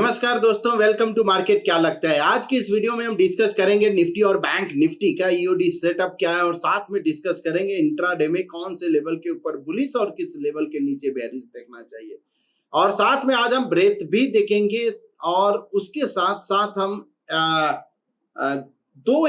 नमस्कार दोस्तों, welcome to market. क्या लगता है आज की इस वीडियो में हम डिस्कस करेंगे निफ्टी और बैंक निफ्टी का ईओडी सेटअप क्या है और साथ में डिस्कस करेंगे इंट्राडे में कौन से लेवल के ऊपर बुलिश और किस लेवल के नीचे बेयरिश देखना चाहिए। और साथ में आज हम ब्रेथ भी देखेंगे और उसके साथ साथ हम दो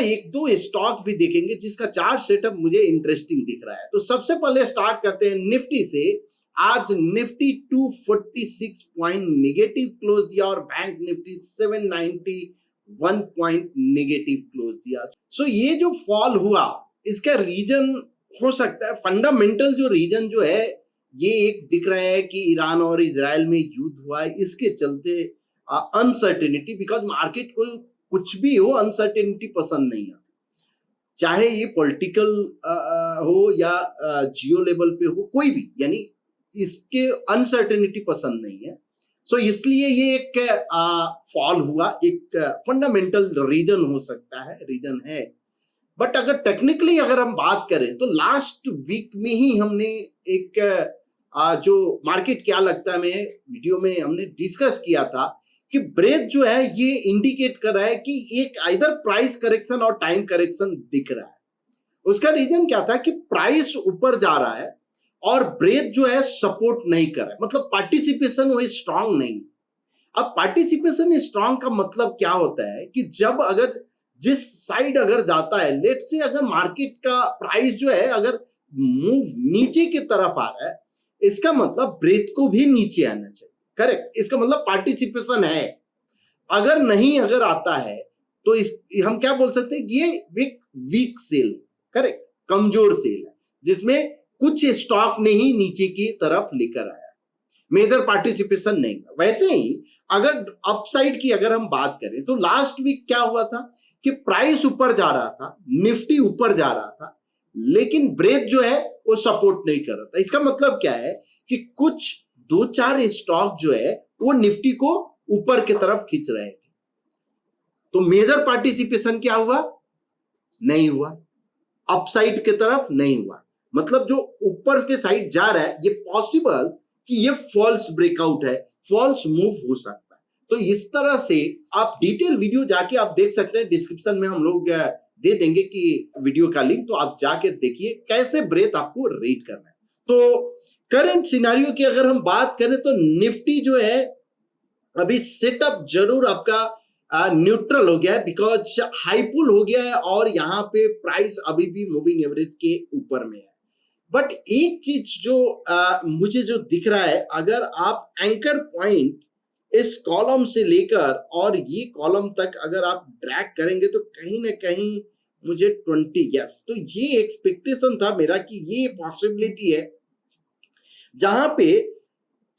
स्टॉक भी देखेंगे जिसका चार्ट सेटअप मुझे इंटरेस्टिंग दिख रहा है। तो सबसे पहले स्टार्ट करते हैं निफ्टी से। आज निफ्टी 246 पॉइंट नेगेटिव क्लोज दिया और bank Nifty 791 point negative close दिया। सो ये जो फॉल हुआ इसका रीजन हो सकता है, फंडामेंटल जो रीजन जो है ये एक दिख रहा है कि ईरान और इजराइल में युद्ध हुआ है, इसके चलते अनसर्टेनिटी, बिकॉज मार्केट को कुछ भी हो अनसर्टेनिटी पसंद नहीं है, चाहे ये पॉलिटिकल हो या जियो लेवल पे हो, कोई भी, यानी इसके अनसर्टेनिटी पसंद नहीं है। सो इसलिए ये एक फॉल हुआ, एक फंडामेंटल रीजन हो सकता है, रीजन है। बट अगर टेक्निकली अगर हम बात करें तो लास्ट वीक में ही हमने एक जो मार्केट क्या लगता है में वीडियो में हमने डिस्कस किया था कि ब्रेथ जो है ये इंडिकेट कर रहा है कि एक आइदर प्राइस करेक्शन और टाइम करेक्शन दिख रहा है। उसका रीजन क्या था कि प्राइस ऊपर जा रहा है और ब्रेथ जो है सपोर्ट नहीं कर रहा है, मतलब पार्टिसिपेशन वो स्ट्रांग नहीं। अब पार्टिसिपेशन स्ट्रांग का मतलब क्या होता है कि जब अगर जिस साइड अगर जाता है, लेट से अगर मार्केट का प्राइस जो है अगर मूव नीचे की तरफ आ रहा है, इसका मतलब ब्रेथ को भी नीचे आना चाहिए, करेक्ट। इसका मतलब पार्टिसिपेशन है। अगर नहीं अगर आता है तो हम क्या बोल सकते हैं कि ये वीक सेल, करेक्ट, कमजोर सेल है जिसमें कुछ स्टॉक ने ही नीचे की तरफ लेकर आया, मेजर पार्टिसिपेशन नहीं। वैसे ही अगर अपसाइड की अगर हम बात करें तो लास्ट वीक क्या हुआ था कि प्राइस ऊपर जा रहा था, निफ्टी ऊपर जा रहा था, लेकिन ब्रेथ जो है वो सपोर्ट नहीं कर रहा था। इसका मतलब क्या है कि कुछ दो चार स्टॉक जो है वो निफ्टी को ऊपर की तरफ खींच रहे थे, तो मेजर पार्टिसिपेशन क्या हुआ, नहीं हुआ, अपसाइड की तरफ नहीं हुआ। मतलब जो ऊपर के साइड जा रहा है ये पॉसिबल कि ये फॉल्स ब्रेकआउट है, फॉल्स मूव हो सकता है। तो इस तरह से आप डिटेल वीडियो जाके आप देख सकते हैं, डिस्क्रिप्शन में हम लोग दे देंगे कि वीडियो का लिंक, तो आप जाके देखिए कैसे ब्रेथ आपको रीड करना है। तो करंट सिनेरियो की अगर हम बात करें तो निफ्टी जो है अभी सेटअप जरूर आपका न्यूट्रल हो गया है, बिकॉज हाई पुल हो गया है और यहाँ पे प्राइस अभी भी मूविंग एवरेज के ऊपर में है। बट एक चीज जो मुझे जो दिख रहा है, अगर आप एंकर पॉइंट इस कॉलम से लेकर और ये कॉलम तक अगर आप ड्रैग करेंगे तो कहीं ना कहीं मुझे 20, यस, तो ये एक्सपेक्टेशन था मेरा कि ये पॉसिबिलिटी है जहां पे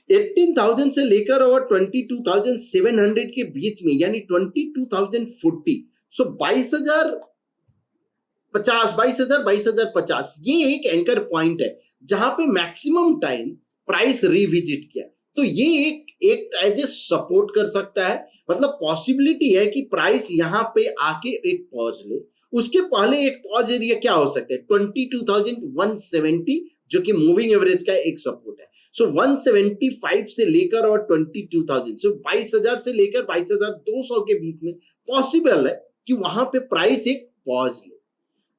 18,000 से लेकर और 22,700 के बीच में, यानी 22,040, सो 22,050, ये एक एंकर पॉइंट है जहां पे मैक्सिमम टाइम प्राइस रिविजिट किया। तो ये एक एज ए सपोर्ट कर सकता है, मतलब पॉसिबिलिटी है कि प्राइस यहां पे आके एक पॉज ले। उसके पहले एक पॉज एरिया क्या हो सकता है, 22,170, जो कि मूविंग एवरेज का एक सपोर्ट है। सो 175 से लेकर और 22,000, सो 22,000 से लेकर 22,200 के बीच में पॉसिबल है कि वहां पे प्राइस एक पॉज ले।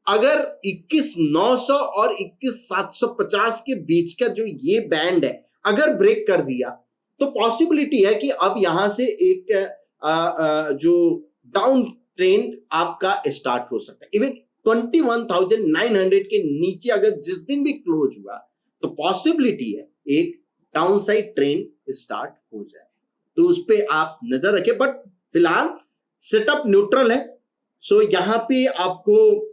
अगर 21,900 और 21,750 के बीच का जो ये बैंड है अगर ब्रेक कर दिया तो पॉसिबिलिटी है कि अब यहां से एक जो डाउन ट्रेंड आपका स्टार्ट हो सकता है। इवन 21,900 के नीचे अगर जिस दिन भी क्लोज हुआ तो पॉसिबिलिटी है एक डाउन साइड ट्रेंड स्टार्ट हो जाए, तो उस पर आप नजर रखें। बट फिलहाल सेटअप न्यूट्रल है, सो यहां पे आपको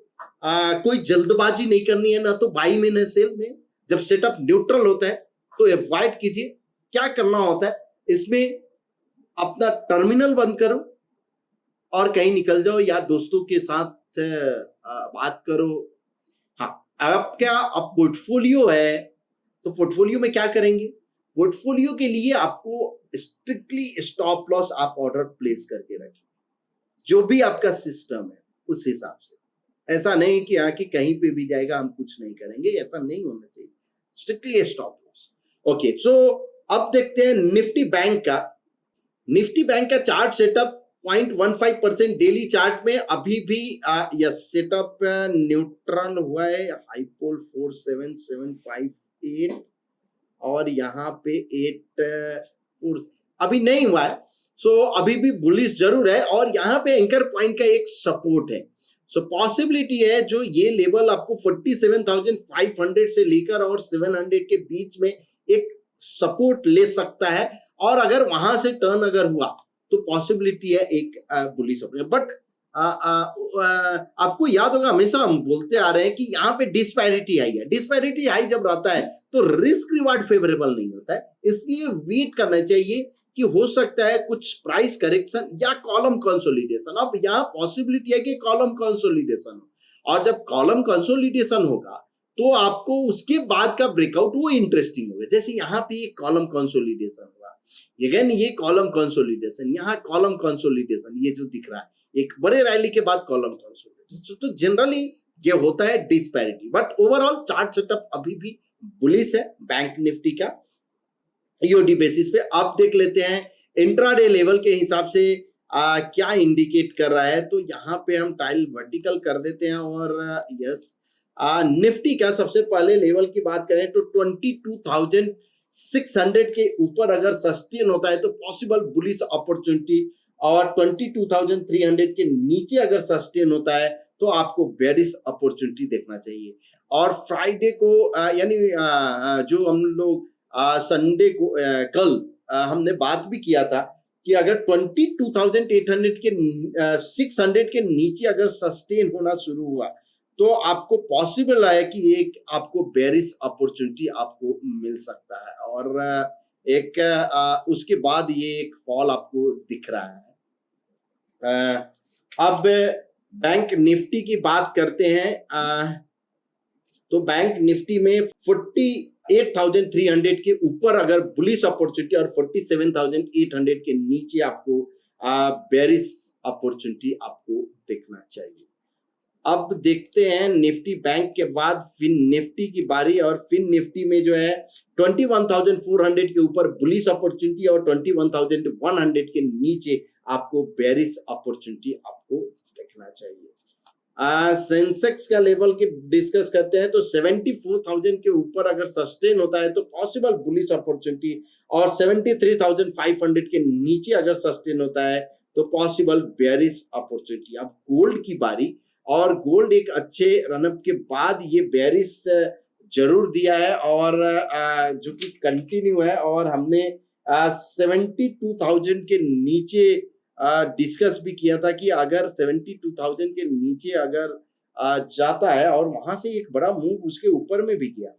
कोई जल्दबाजी नहीं करनी है, ना तो बाई में ना सेल में। जब सेटअप न्यूट्रल होता है तो अवॉइड कीजिए। क्या करना होता है इसमें, अपना टर्मिनल बंद करो और कहीं निकल जाओ या दोस्तों के साथ बात करो। हाँ, अब क्या, अब पोर्टफोलियो है तो पोर्टफोलियो में क्या करेंगे, पोर्टफोलियो के लिए आपको स्ट्रिक्टली स्टॉप लॉस आप ऑर्डर प्लेस करके रखिए, जो भी आपका सिस्टम है उस हिसाब से। ऐसा नहीं कि आके कहीं पे भी जाएगा हम कुछ नहीं करेंगे, ऐसा नहीं होना चाहिए, स्ट्रिक्टली स्टॉप लॉस। ओके, सो अब देखते हैं निफ्टी बैंक का। निफ्टी बैंक का चार्ट सेटअप 0.15% डेली चार्ट में, अभी भी 0.15% डेली चार्ट में अभी भी यस सेटअप न्यूट्रल हुआ है। हाईपोल 47758 और यहाँ पे 8 अभी नहीं हुआ है, सो अभी भी बुलिश जरूर है। और यहाँ पे एंकर पॉइंट का एक सपोर्ट है, सो पॉसिबिलिटी है जो ये लेवल आपको 47,500 से लेकर और 700 के बीच में एक सपोर्ट ले सकता है। और अगर वहां से टर्न अगर हुआ तो पॉसिबिलिटी है एक बुलिश सपोर्ट। बट आपको याद होगा, हमेशा हम बोलते आ रहे हैं कि यहाँ पे डिस्पैरिटी हाई है। डिस्पैरिटी हाई जब रहता है तो रिस्क रिवार्ड फेवरेबल नहीं होता है, इसलिए वेट करना चाहिए कि हो सकता है कुछ प्राइस करेक्शन या कॉलम कंसोलिडेशन। अब यहाँ पॉसिबिलिटी है कि कॉलम कंसोलिडेशन हो, और जब कॉलम कंसोलिडेशन होगा तो आपको उसके बाद का ब्रेकआउट वो इंटरेस्टिंग होगा। जैसे यहाँ पे ये कॉलम कंसोलिडेशन हुआ, अगेन ये कॉलम कंसोलिडेशन, यहाँ कॉलम कंसोलिडेशन, ये जो दिख रहा है एक बड़े रैली के बाद कॉलम कंसोलिडेशन, तो जनरली ये होता है disparity. But overall chart setup अभी भी बुलिश है बैंक निफ्टी का ईओडी बेसिस पे। आप देख लेते हैं इंट्राडे लेवल के हिसाब से क्या इंडिकेट कर रहा है। तो यहाँ पे हम टाइल वर्टिकल कर देते हैं और यस निफ्टी का सबसे पहले लेवल की बात करें तो 22,600 के ऊपर अगर सस्टेन होता है तो पॉसिबल बुलिश अपॉर्चुनिटी, और 22,300 के नीचे अगर सस्टेन होता है तो आपको बेरिश अपॉर्चुनिटी देखना चाहिए। और फ्राइडे को यानी जो हम लोग संडे को कल हमने बात भी किया था कि अगर 22,800 के 600 के नीचे अगर सस्टेन होना शुरू हुआ तो आपको पॉसिबल है कि एक आपको बेरिश अपॉर्चुनिटी आपको मिल सकता है, और एक उसके बाद ये एक फॉल आपको दिख रहा है। अब बैंक निफ्टी की बात करते हैं, तो बैंक निफ्टी में 48,300 के ऊपर अगर बुलिश अपॉर्चुनिटी और 47,800 के नीचे आपको बेरिश अपॉर्चुनिटी आपको देखना चाहिए। अब देखते हैं निफ्टी बैंक के बाद फिन निफ्टी की बारी, और फिन निफ्टी में जो है 21,400 के ऊपर बुलिश अपॉर्चुनिटी और 21,100 के नीचे आपको बेरिश अपॉर्चुनिटी आपको देखना चाहिए। सेंसेक्स का लेवल के डिस्कस करते हैं तो 74,000 के ऊपर अगर सस्टेन होता है तो पॉसिबल बुलिश अपॉर्चुनिटी, और 73,500 के नीचे अगर सस्टेन होता है तो पॉसिबल बेरिश अपॉर्चुनिटी। अब गोल्ड की बारी, और गोल्ड एक अच्छे रनअप के बाद ये बेरिश जरूर दिया है और जो कि कंटिन्यू है, और हमने 72,000 के नीचे डिस्कस भी किया था कि अगर 72,000 के नीचे अगर जाता है, और वहां से एक बड़ा मूव उसके ऊपर में भी किया,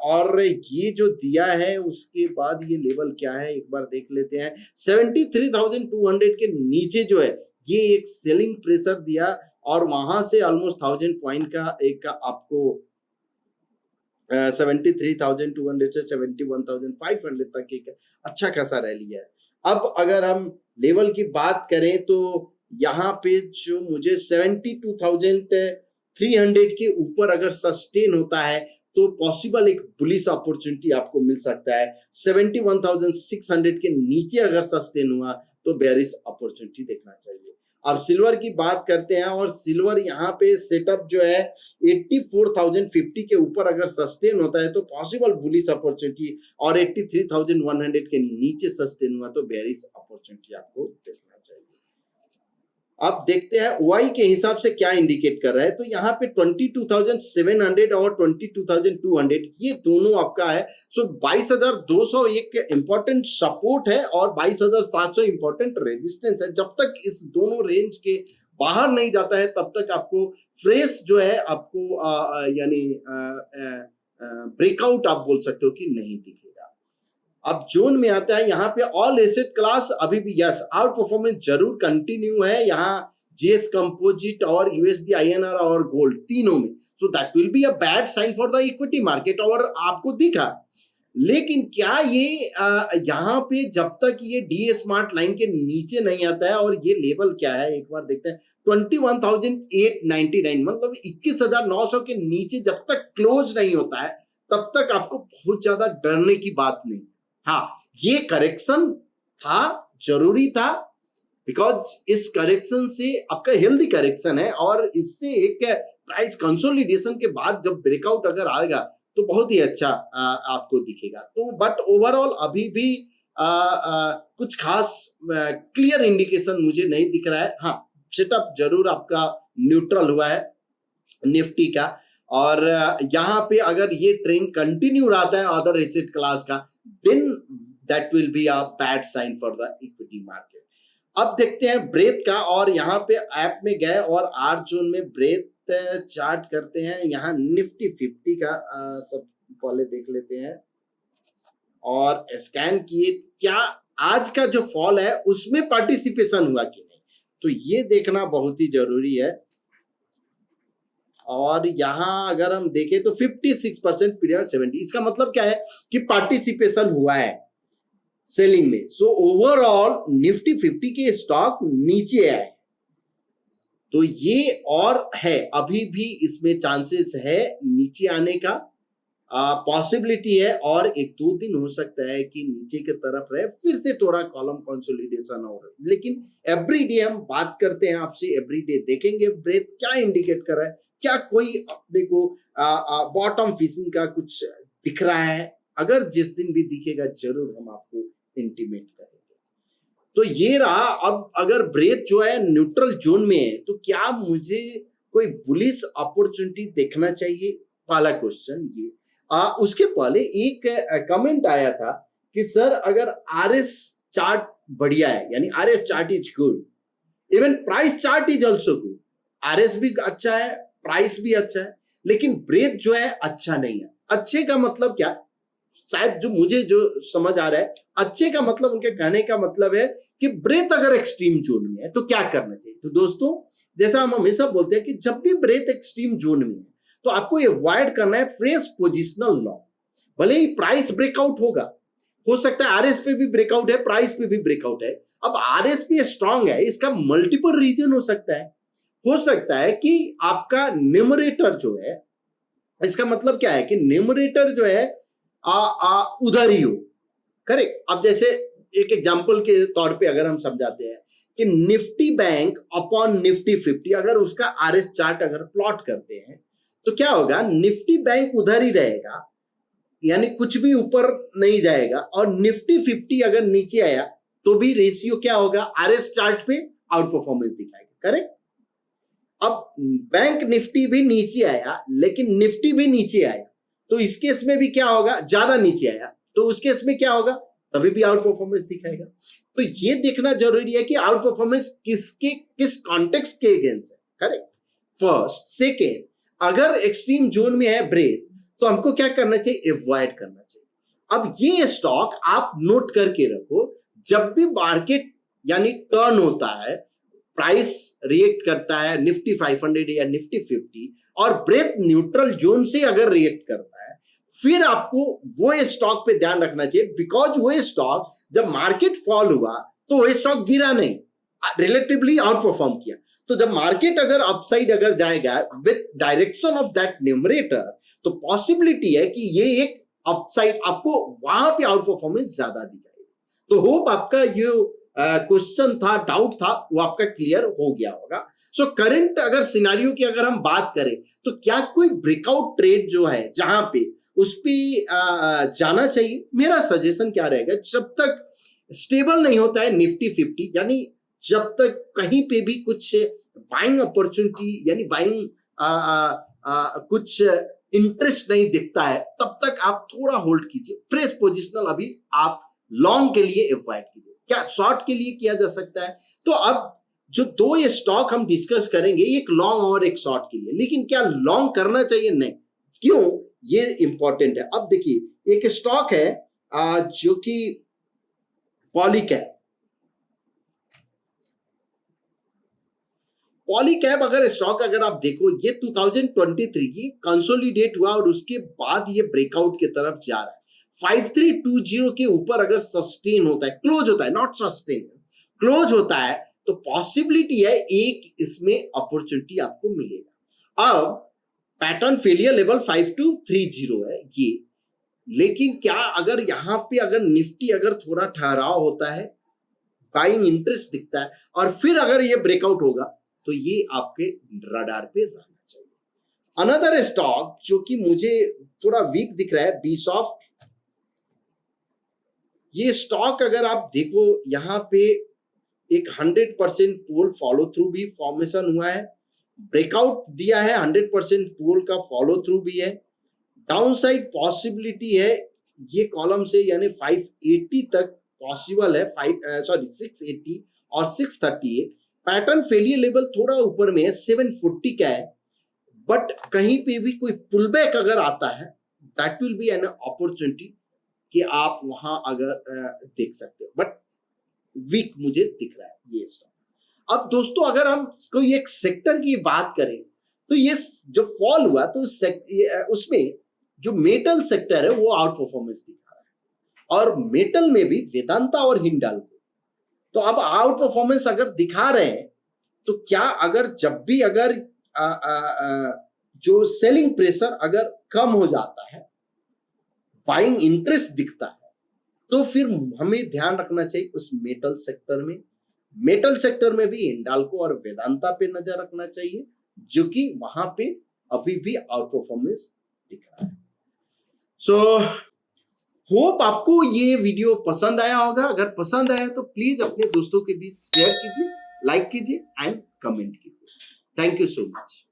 और ये जो दिया है उसके बाद ये लेवल क्या है एक बार देख लेते हैं। 73,200 के नीचे जो है ये एक सेलिंग प्रेशर दिया, और वहां से ऑलमोस्ट 1000 पॉइंट का एक आपको 73,200 से 71,500 तक एक अच्छा खासा रैली है। अब अगर हम लेवल की बात करें तो यहाँ पे जो मुझे 72,300 के ऊपर अगर सस्टेन होता है तो पॉसिबल एक बुलिश अपॉर्चुनिटी आपको मिल सकता है। 71,600 के नीचे अगर सस्टेन हुआ तो बेरिश अपॉर्चुनिटी देखना चाहिए। अब सिल्वर की बात करते हैं, और सिल्वर यहाँ पे सेटअप जो है 84,050 के ऊपर अगर सस्टेन होता है तो पॉसिबल बुलिश अपॉर्चुनिटी, और 83,100 के नीचे सस्टेन हुआ तो बेरिश अपॉर्चुनिटी आपको देखना चाहिए। अब देखते हैं ओआई के हिसाब से क्या इंडिकेट कर रहा है। तो यहाँ पे 22,700 और 22,200 ये दोनों आपका है। सो 22,200 एक इंपॉर्टेंट सपोर्ट है और 22,700 इंपॉर्टेंट रेजिस्टेंस है। जब तक इस दोनों रेंज के बाहर नहीं जाता है तब तक आपको फ्रेश जो है आपको यानी ब्रेकआउट आप बोल सकते हो कि नहीं दिखेगा। अब जोन में आता है, यहाँ पे ऑल एसेट क्लास अभी भी यस आउट परफॉर्मेंस जरूर कंटिन्यू है। यहाँ जेएस कंपोजिट और यूएसडी आईएनआर और गोल्ड तीनों में, so that will be a bad sign for the equity market, और आपको दिखा। लेकिन क्या ये यहाँ पे जब तक ये डीए स्मार्ट लाइन के नीचे नहीं आता है, और ये लेवल क्या है एक बार देखते हैं 21,899 मतलब 21,900 के नीचे जब तक क्लोज नहीं होता है तब तक आपको बहुत ज्यादा डरने की बात नहीं। हाँ, ये करेक्शन था जरूरी था, बिकॉज इस करेक्शन से आपका हेल्दी करेक्शन है और इससे एक प्राइस कंसोलिडेशन के बाद जब ब्रेकआउट अगर आएगा तो बहुत ही अच्छा आपको दिखेगा। तो बट ओवरऑल अभी भी कुछ खास क्लियर इंडिकेशन मुझे नहीं दिख रहा है। हाँ, सेटअप जरूर आपका न्यूट्रल हुआ है निफ्टी का, और यहाँ पे अगर ये ट्रेंड कंटिन्यू रहता है अदर एसेट क्लास का, then that will be a bad sign for the equity market. अब देखते हैं ब्रेथ का, और यहाँ पे ऐप में गए और आर जोन में ब्रेथ चार्ट करते हैं। यहाँ निफ्टी 50 का सब पहले देख लेते हैं और स्कैन किए, क्या आज का जो फॉल है उसमें पार्टिसिपेशन हुआ कि नहीं, तो ये देखना बहुत ही जरूरी है। और यहाँ अगर हम देखें तो 56% पीरियड 70, इसका मतलब क्या है कि पार्टिसिपेशन हुआ है सेलिंग में। सो ओवरऑल निफ्टी 50 के स्टॉक नीचे आए, तो ये और है अभी भी इसमें चांसेस है नीचे आने का, पॉसिबिलिटी है, और 1-2 दिन हो सकता है कि नीचे की तरफ रहे, फिर से थोड़ा कॉलम कंसोलिडेशन और, लेकिन एवरीडे हम बात करते हैं आपसे, एवरीडे देखेंगे ब्रेथ क्या इंडिकेट कर रहा है, क्या कोई अपने को बॉटम फिशिंग का कुछ दिख रहा है। अगर जिस दिन भी दिखेगा जरूर हम आपको इंटीमेट करेंगे। तो ये रहा। अब अगर ब्रेथ जो है न्यूट्रल जोन में है, तो क्या मुझे कोई बुलिश अपॉर्चुनिटी देखना चाहिए, पहला क्वेश्चन ये। उसके पहले एक कमेंट आया था कि सर अगर आरएस चार्ट बढ़िया है, यानी RS chart is good, even price chart is also good, RS भी अच्छा है, प्राइस भी अच्छा है, लेकिन ब्रेथ जो है अच्छा नहीं है। अच्छे का मतलब क्या, शायद जो मुझे जो समझ आ रहा है, अच्छे का मतलब उनके कहने का मतलब है कि ब्रेथ अगर एक्सट्रीम जोन में है तो क्या करना चाहिए। तो दोस्तों, जैसा हम हमेशा बोलते हैं कि जब भी ब्रेथ एक्सट्रीम जोन में है तो आपको अवॉइड करना है फ्रेश पोजिशनल लॉन्ग। भले ही प्राइस ब्रेकआउट होगा, हो सकता है आरएस पे भी ब्रेकआउट है, प्राइस पे भी ब्रेकआउट है। अब आरएस पे स्ट्रांग है, इसका मल्टीपल रीजन हो सकता है कि आपका न्यूमरेटर जो है, इसका मतलब क्या है कि न्यूमरेटर जो है उधर ही हो, करेक्ट। अब जैसे एक एग्जांपल के तौर पे अगर हम समझाते हैं कि निफ्टी बैंक अपॉन निफ्टी 50, अगर उसका आरएस चार्ट अगर प्लॉट करते हैं तो क्या होगा, निफ्टी बैंक उधर ही रहेगा, यानी कुछ भी ऊपर नहीं जाएगा, और निफ्टी 50 अगर नीचे आया तो भी रेशियो क्या होगा, आरएस चार्ट पे आउट परफॉर्मेंस दिखाएगा, करेक्ट। अब बैंक निफ्टी भी नीचे आया लेकिन निफ्टी भी नीचे आया, तो इस केस में भी क्या होगा, ज्यादा नीचे आया तो उस केस में क्या होगा, तभी भी आउट परफॉर्मेंस दिखाएगा। तो ये देखना जरूरी है कि आउट परफॉर्मेंस किस कॉन्टेक्स्ट के अगेंस्ट है, करेक्ट। फर्स्ट, सेकेंड, अगर एक्सट्रीम जोन में है ब्रेथ तो हमको क्या करना चाहिए, अवॉइड करना चाहिए। अब ये स्टॉक आप नोट करके रखो, जब भी मार्केट यानी टर्न होता है, प्राइस रिएक्ट करता है निफ्टी 500 या निफ्टी 50, और ब्रेथ न्यूट्रल जोन से अगर रिएक्ट करता है, फिर आपको वो स्टॉक पे ध्यान रखना चाहिए, बिकॉज वो स्टॉक जब मार्केट फॉल हुआ तो वो स्टॉक गिरा नहीं, रिलेटिवली आउट परफॉर्म किया। तो जब मार्केट अगर अपसाइड अगर जाएगा with direction of that numerator, तो पॉसिबिलिटी है कि ये एक अपसाइड आपको वहां पे आउट परफॉर्मेंस ज्यादा दिखाएगा। तो होप आपका ये क्वेश्चन था, डाउट था, वो आपका क्लियर हो गया होगा। सो करंट अगर सिनारियो की अगर हम बात करें तो क्या कोई ब्रेकआउट ट्रेड जो है जहां पे उस पर जाना चाहिए, मेरा सजेशन क्या रहेगा, जब तक स्टेबल नहीं होता है निफ्टी 50, यानी जब तक कहीं पे भी कुछ बाइंग अपॉर्चुनिटी यानी बाइंग कुछ इंटरेस्ट नहीं दिखता है, तब तक आप थोड़ा होल्ड कीजिए, फ्रेश पोजिशनल अभी आप लॉन्ग के लिए अवॉइड कीजिए। क्या शॉर्ट के लिए किया जा सकता है, तो अब जो दो ये स्टॉक हम डिस्कस करेंगे, एक लॉन्ग और एक शॉर्ट के लिए, लेकिन क्या लॉन्ग करना चाहिए, नहीं, क्यों, ये इंपॉर्टेंट है। अब देखिए एक स्टॉक है जो कि पॉलीकैब अगर स्टॉक अगर आप देखो, ये 2023 की कंसोलिडेट हुआ और उसके बाद ये ब्रेकआउट की तरफ जा रहा है। 5320 के ऊपर अगर सस्टेन होता है, क्लोज होता है, नॉट सस्टेन, क्लोज होता है, तो पॉसिबिलिटी है एक इसमें अपॉर्चुनिटी आपको मिलेगा। अब पैटर्न फेलियर लेवल 5230 है ये, लेकिन क्या अगर यहां पे अगर निफ्टी अगर थोड़ा ठहराव होता है, बाइंग इंटरेस्ट दिखता है और फिर अगर ये ब्रेकआउट होगा तो ये आपके रडार पे रहना चाहिए। अनदर स्टॉक जो कि मुझे थोड़ा वीक दिख रहा है, बीसॉफ्ट। ये स्टॉक अगर आप देखो यहां पे एक 100% पोल फॉलो थ्रू भी फॉर्मेशन हुआ है, ब्रेकआउट दिया है, 100% पोल का फॉलो थ्रू भी है, डाउनसाइड पॉसिबिलिटी है ये कॉलम से, यानी 580 तक पॉसिबल है, 680 और 638। पैटर्न फेलियर लेवल थोड़ा ऊपर में है, 740 का है, बट कहीं पे भी कोई पुलबैक अगर आता है that will B an opportunity कि आप वहां अगर देख सकते हो, बट वीक मुझे दिख रहा है ये स्टॉक। अब दोस्तों अगर हम कोई एक सेक्टर की बात करें तो ये जो फॉल हुआ तो उसमें जो मेटल सेक्टर है वो आउट परफॉर्मेंस दिखा रहा है, और मेटल में भी वेदांता और हिंडाल्को। तो अब आउट परफॉर्मेंस अगर दिखा रहे हैं तो क्या अगर जब भी अगर जो सेलिंग प्रेशर अगर कम हो जाता है, बाइंग इंटरेस्ट दिखता है, तो फिर हमें ध्यान रखना चाहिए उस मेटल सेक्टर में। मेटल सेक्टर में भी हिंडाल्को और वेदांता पे नजर रखना चाहिए, जो कि वहां पे अभी भी आउट परफॉर्मेंस दिख रहा है। सो होप आपको ये वीडियो पसंद आया होगा। अगर पसंद आया तो प्लीज अपने दोस्तों के बीच शेयर कीजिए, लाइक कीजिए एंड कमेंट कीजिए। Thank you so much.